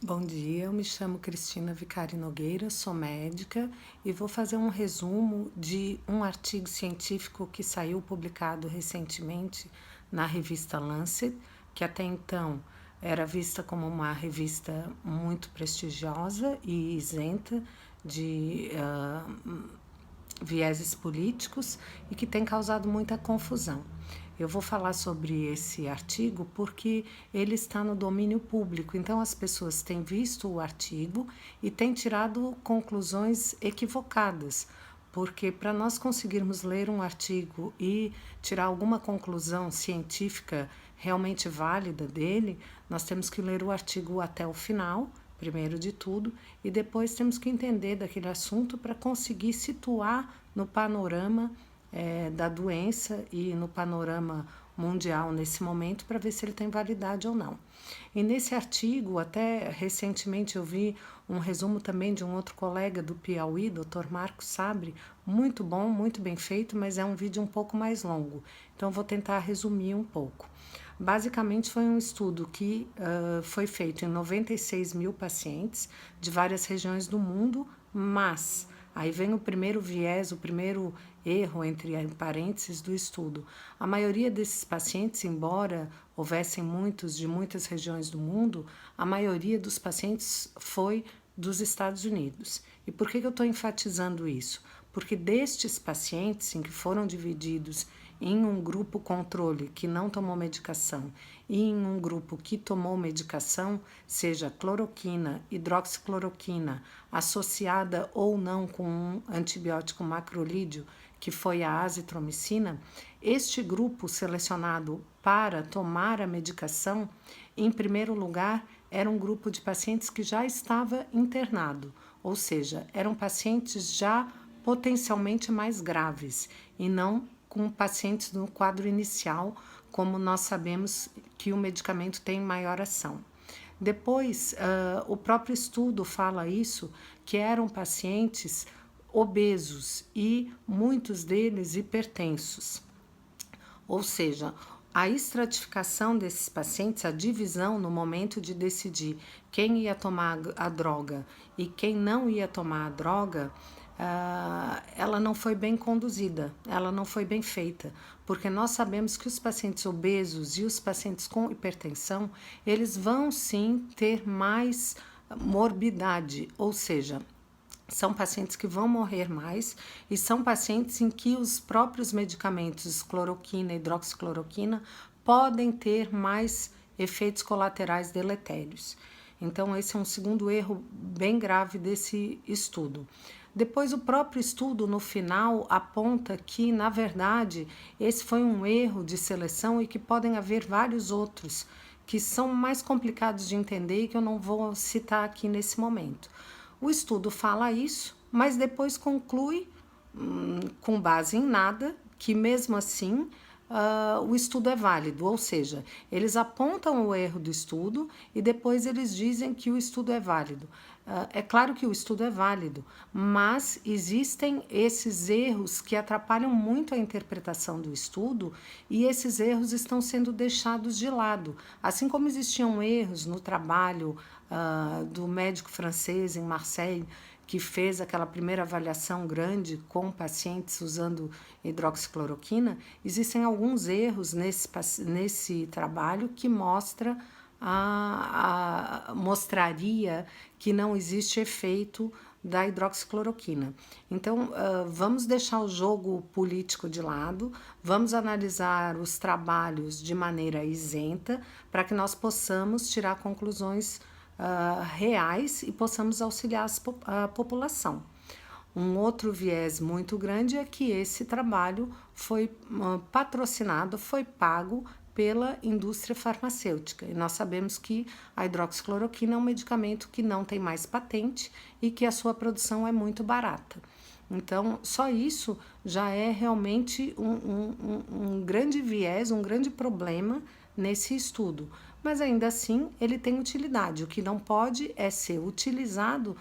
Bom dia, eu me chamo Cristina Vicari Nogueira, sou médica e vou fazer um resumo de um artigo científico que saiu publicado recentemente na revista Lancet, que até então era vista como uma revista muito prestigiosa e isenta de vieses políticos e que tem causado muita confusão. Eu vou falar sobre esse artigo porque ele está no domínio público, então as pessoas têm visto o artigo e têm tirado conclusões equivocadas, porque para nós conseguirmos ler um artigo e tirar alguma conclusão científica realmente válida dele, nós temos que ler o artigo até o final, primeiro de tudo, e depois temos que entender daquele assunto para conseguir situar no panorama da doença e no panorama mundial nesse momento para ver se ele tem validade ou não. E nesse artigo, até recentemente eu vi um resumo também de um outro colega do Piauí, Dr. Marcos Sabre, muito bom, muito bem feito, mas é um vídeo um pouco mais longo, então vou tentar resumir um pouco. Basicamente foi um estudo que foi feito em 96 mil pacientes de várias regiões do mundo, mas aí vem o primeiro viés, o primeiro erro, entre parênteses, do estudo. A maioria desses pacientes, embora houvessem muitos de muitas regiões do mundo, a maioria dos pacientes foi dos Estados Unidos. E por que eu estou enfatizando isso? Porque destes pacientes, em que foram divididos em um grupo controle que não tomou medicação e em um grupo que tomou medicação, seja cloroquina, hidroxicloroquina, associada ou não com um antibiótico macrolídeo, que foi a azitromicina, este grupo selecionado para tomar a medicação, em primeiro lugar, era um grupo de pacientes que já estava internado, ou seja, eram pacientes já potencialmente mais graves e não com pacientes no quadro inicial, como nós sabemos que o medicamento tem maior ação. Depois, o próprio estudo fala isso, que eram pacientes obesos e muitos deles hipertensos. Ou seja, a estratificação desses pacientes, a divisão no momento de decidir quem ia tomar a droga e quem não ia tomar a droga, ela não foi bem conduzida, ela não foi bem feita, porque nós sabemos que os pacientes obesos e os pacientes com hipertensão, eles vão sim ter mais morbidade, ou seja, são pacientes que vão morrer mais e são pacientes em que os próprios medicamentos, cloroquina e hidroxicloroquina, podem ter mais efeitos colaterais deletérios. Então, esse é um segundo erro bem grave desse estudo. Depois, o próprio estudo, no final, aponta que, na verdade, esse foi um erro de seleção e que podem haver vários outros que são mais complicados de entender e que eu não vou citar aqui nesse momento. O estudo fala isso, mas depois conclui, com base em nada, que mesmo assim o estudo é válido, ou seja, eles apontam o erro do estudo e depois eles dizem que o estudo é válido. É claro que o estudo é válido, mas existem esses erros que atrapalham muito a interpretação do estudo e esses erros estão sendo deixados de lado. Assim como existiam erros no trabalho do médico francês em Marseille, que fez aquela primeira avaliação grande com pacientes usando hidroxicloroquina, existem alguns erros nesse trabalho que mostraria que não existe efeito da hidroxicloroquina. Então, vamos deixar o jogo político de lado, vamos analisar os trabalhos de maneira isenta para que nós possamos tirar conclusões reais e possamos auxiliar a população. Um outro viés muito grande é que esse trabalho foi patrocinado, foi pago pela indústria farmacêutica. E nós sabemos que a hidroxicloroquina é um medicamento que não tem mais patente e que a sua produção é muito barata. Então, só isso já é realmente um grande viés, um grande problema nesse estudo. Mas ainda assim, ele tem utilidade. O que não pode é ser utilizado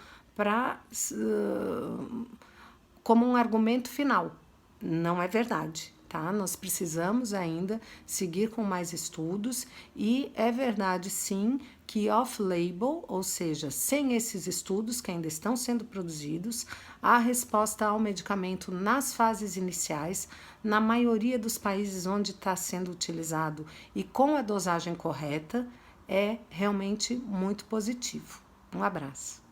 como um argumento final. Não é verdade. Tá? Nós precisamos ainda seguir com mais estudos e é verdade sim que off-label, ou seja, sem esses estudos que ainda estão sendo produzidos, a resposta ao medicamento nas fases iniciais, na maioria dos países onde está sendo utilizado e com a dosagem correta, é realmente muito positivo. Um abraço.